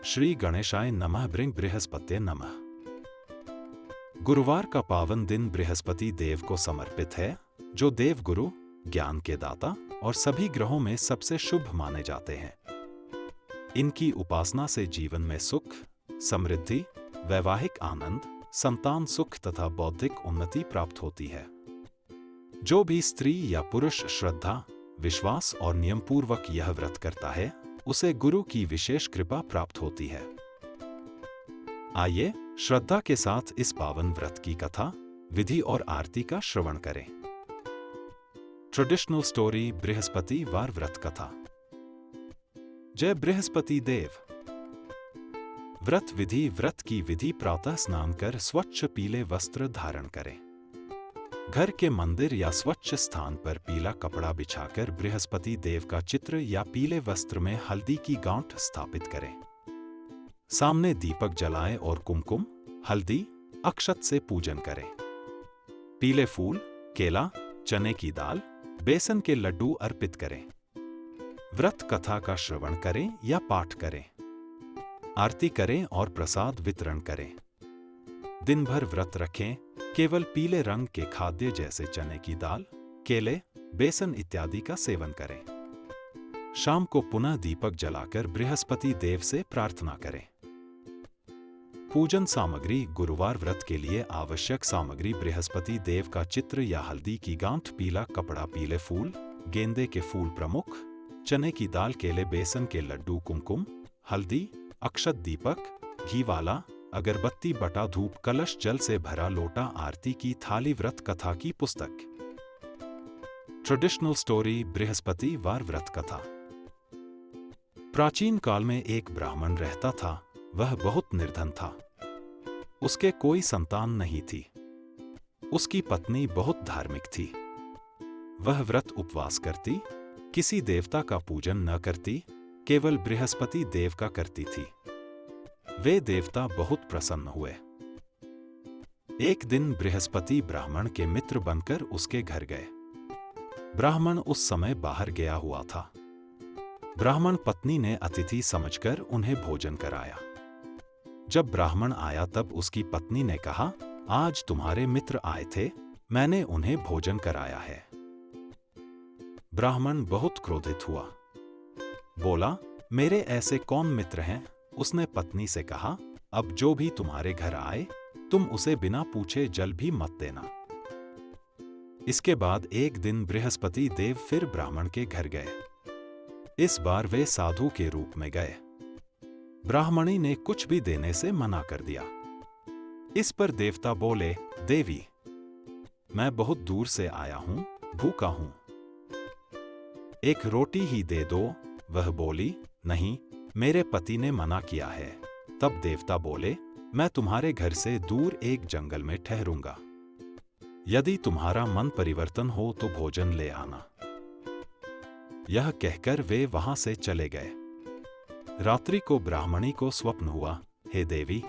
श्री गणेशाय नमः। बृहस्पत्ये नमः। गुरुवार का पावन दिन बृहस्पति देव को समर्पित है, जो देव गुरु, ज्ञान के दाता और सभी ग्रहों में सबसे शुभ माने जाते हैं। इनकी उपासना से जीवन में सुख, समृद्धि, वैवाहिक आनंद, संतान सुख तथा बौद्धिक उन्नति प्राप्त होती है। जो भी स्त्री या पुरुष श्रद्धा, विश्वास और नियमपूर्वक यह व्रत करता है, उसे गुरु की विशेष कृपा प्राप्त होती है। आइए श्रद्धा के साथ इस पावन व्रत की कथा, विधि और आरती का श्रवण करें। ट्रेडिशनल स्टोरी बृहस्पति वार व्रत कथा। जय बृहस्पति देव। व्रत विधि। व्रत की विधि: प्रातः स्नान कर स्वच्छ पीले वस्त्र धारण करें। घर के मंदिर या स्वच्छ स्थान पर पीला कपड़ा बिछाकर बृहस्पति देव का चित्र या पीले वस्त्र में हल्दी की गांठ स्थापित करें। सामने दीपक जलाएं और कुमकुम, हल्दी, अक्षत से पूजन करें। पीले फूल, केला, चने की दाल, बेसन के लड्डू अर्पित करें। व्रत कथा का श्रवण करें या पाठ करें। आरती करें और प्रसाद वितरण करें। दिन भर व्रत रखें। केवल पीले रंग के खाद्य जैसे चने की दाल, केले, बेसन इत्यादि का सेवन करें। शाम को पुनः दीपक जलाकर बृहस्पति देव से प्रार्थना करें। पूजन सामग्री। गुरुवार व्रत के लिए आवश्यक सामग्री: बृहस्पति देव का चित्र या हल्दी की गांठ, पीला कपड़ा, पीले फूल, गेंदे के फूल प्रमुख, चने की दाल, केले, बेसन के लड्डू, कुमकुम, हल्दी, अक्षत, दीपक, घी वाला, अगरबत्ती, बटा, धूप, कलश, जल से भरा लोटा, आरती की थाली, व्रत कथा की पुस्तक। ट्रेडिशनल स्टोरी बृहस्पति वार व्रत कथा। प्राचीन काल में एक ब्राह्मण रहता था। वह बहुत निर्धन था। उसके कोई संतान नहीं थी। उसकी पत्नी बहुत धार्मिक थी। वह व्रत उपवास करती, किसी देवता का पूजन न करती, केवल बृहस्पति देव का करती थी। वे देवता बहुत प्रसन्न हुए। एक दिन बृहस्पति ब्राह्मण के मित्र बनकर उसके घर गए। ब्राह्मण उस समय बाहर गया हुआ था। ब्राह्मण पत्नी ने अतिथि समझकर उन्हें भोजन कराया। जब ब्राह्मण आया तब उसकी पत्नी ने कहा, आज तुम्हारे मित्र आए थे, मैंने उन्हें भोजन कराया है। ब्राह्मण बहुत क्रोधित हुआ। बोला, मेरे ऐसे कौन मित्र हैं? उसने पत्नी से कहा, अब जो भी तुम्हारे घर आए, तुम उसे बिना पूछे जल भी मत देना। इसके बाद एक दिन बृहस्पति देव फिर ब्राह्मण के घर गए। इस बार वे साधु के रूप में गए। ब्राह्मणी ने कुछ भी देने से मना कर दिया। इस पर देवता बोले, देवी, मैं बहुत दूर से आया हूं, भूखा हूं, एक रोटी ही दे दो। वह बोली, नहीं, मेरे पति ने मना किया है। तब देवता बोले, मैं तुम्हारे घर से दूर एक जंगल में ठहरूंगा। यदि तुम्हारा मन परिवर्तन हो तो भोजन ले आना। यह कहकर वे वहां से चले गए। रात्रि को ब्राह्मणी को स्वप्न हुआ, हे देवी,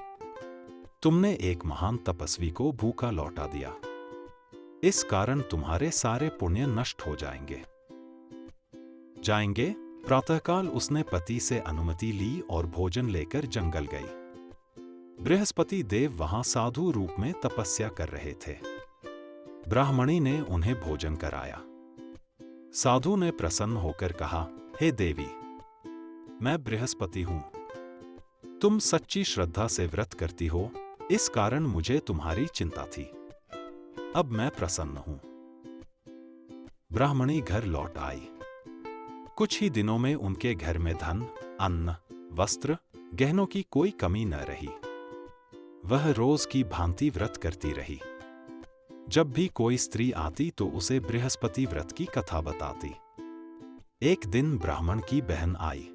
तुमने एक महान तपस्वी को भूखा लौटा दिया। इस कारण तुम्हारे सारे पुण्य नष्ट हो जाएंगे। प्रातःकाल उसने पति से अनुमति ली और भोजन लेकर जंगल गई। बृहस्पति देव वहां साधु रूप में तपस्या कर रहे थे। ब्राह्मणी ने उन्हें भोजन कराया। साधु ने प्रसन्न होकर कहा, हे देवी, मैं बृहस्पति हूं। तुम सच्ची श्रद्धा से व्रत करती हो, इस कारण मुझे तुम्हारी चिंता थी। अब मैं प्रसन्न हूं। ब्राह्मणी घर लौट आई। कुछ ही दिनों में उनके घर में धन, अन्न, वस्त्र, गहनों की कोई कमी न रही। वह रोज की भांति व्रत करती रही। जब भी कोई स्त्री आती तो उसे बृहस्पति व्रत की कथा बताती। एक दिन ब्राह्मण की बहन आई।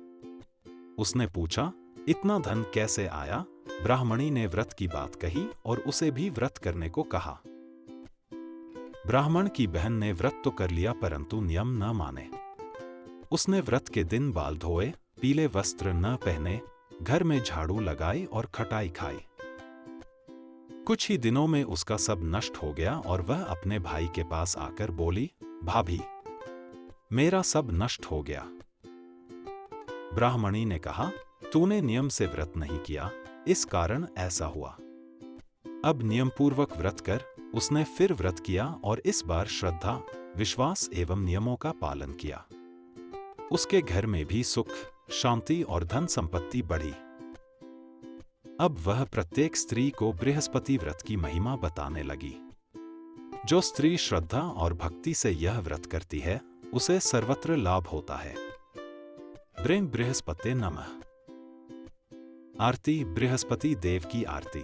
उसने पूछा, इतना धन कैसे आया? ब्राह्मणी ने व्रत की बात कही और उसे भी व्रत करने को कहा। ब्राह्मण की बहन ने व्रत तो कर लिया, परंतु नियम न माने। उसने व्रत के दिन बाल धोए, पीले वस्त्र न पहने, घर में झाड़ू लगाई और खटाई खाई। कुछ ही दिनों में उसका सब नष्ट हो गया और वह अपने भाई के पास आकर बोली, भाभी, मेरा सब नष्ट हो गया। ब्राह्मणी ने कहा, तूने नियम से व्रत नहीं किया, इस कारण ऐसा हुआ। अब नियमपूर्वक व्रत कर। उसने फिर व्रत किया और इस बार श्रद्धा, विश्वास एवं नियमों का पालन किया। उसके घर में भी सुख, शांति और धन संपत्ति बढ़ी। अब वह प्रत्येक स्त्री को बृहस्पति व्रत की महिमा बताने लगी। जो स्त्री श्रद्धा और भक्ति से यह व्रत करती है, उसे सर्वत्र लाभ होता है। ब्रें बृहस्पते नमः। आरती बृहस्पति देव की आरती।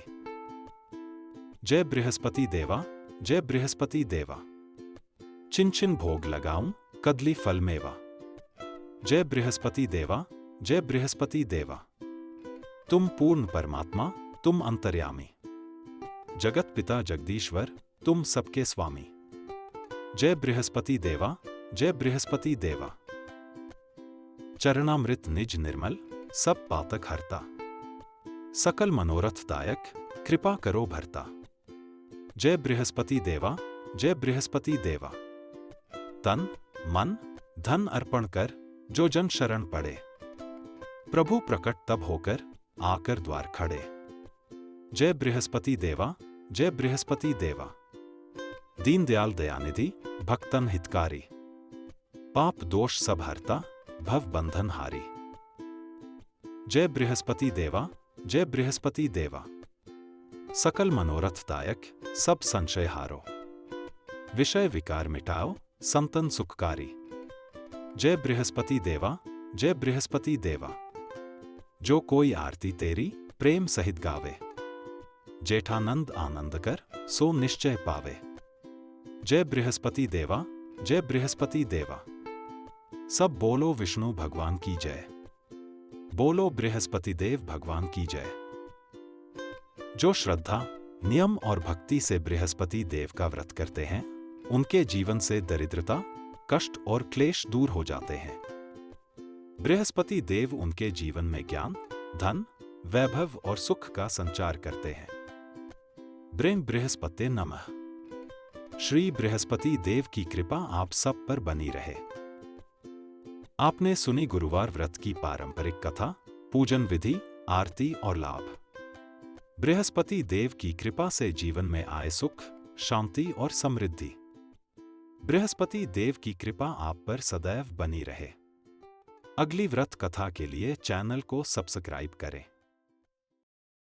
जय बृहस्पति देवा, जय बृहस्पति देवा। चिन चिन भोग लगाऊं, कदली फल मेवा। जय बृहस्पति देवा, जय बृहस्पति देवा। तुम पूर्ण परमात्मा, तुम अंतर्यामी। जगत पिता जगदीश्वर, तुम सबके स्वामी। जय बृहस्पति देवा, जय बृहस्पति देवा। चरणामृत निज निर्मल, सब पातक हरता। सकल मनोरथदायक, कृपा करो भरता। जय बृहस्पति देवा, जय बृहस्पति देवा। तन, मन, धन अर्पण कर, जो जन शरण पड़े। प्रभु प्रकट तब होकर, आकर द्वार खड़े। जय बृहस्पति देवा, जय बृहस्पति देवा। दीनदयाल दयानिधि, भक्तन हितकारी। पाप दोष सब हरता, भव बंधन हारी। जय बृहस्पति देवा, जय बृहस्पति देवा। सकल मनोरथदायक, सब संशय हारो। विषय विकार मिटाओ, संतन सुखकारी। जय बृहस्पति देवा, जय बृहस्पति देवा। जो कोई आरती तेरी, प्रेम सहित गावे। जेठानंद आनंद कर, सो निश्चय पावे। जय बृहस्पति देवा, जय बृहस्पति देवा। सब बोलो विष्णु भगवान की जय। बोलो बृहस्पति देव भगवान की जय। जो श्रद्धा, नियम और भक्ति से बृहस्पति देव का व्रत करते हैं, उनके जीवन से दरिद्रता, कष्ट और क्लेश दूर हो जाते हैं। बृहस्पति देव उनके जीवन में ज्ञान, धन, वैभव और सुख का संचार करते हैं। ब्रें बृहस्पते नमः। श्री बृहस्पति देव की कृपा आप सब पर बनी रहे। आपने सुनी गुरुवार व्रत की पारंपरिक कथा, पूजन विधि, आरती और लाभ। बृहस्पति देव की कृपा से जीवन में आए सुख, शांति और समृद्धि। बृहस्पति देव की कृपा आप पर सदैव बनी रहे। अगली व्रत कथा के लिए चैनल को सब्सक्राइब करें।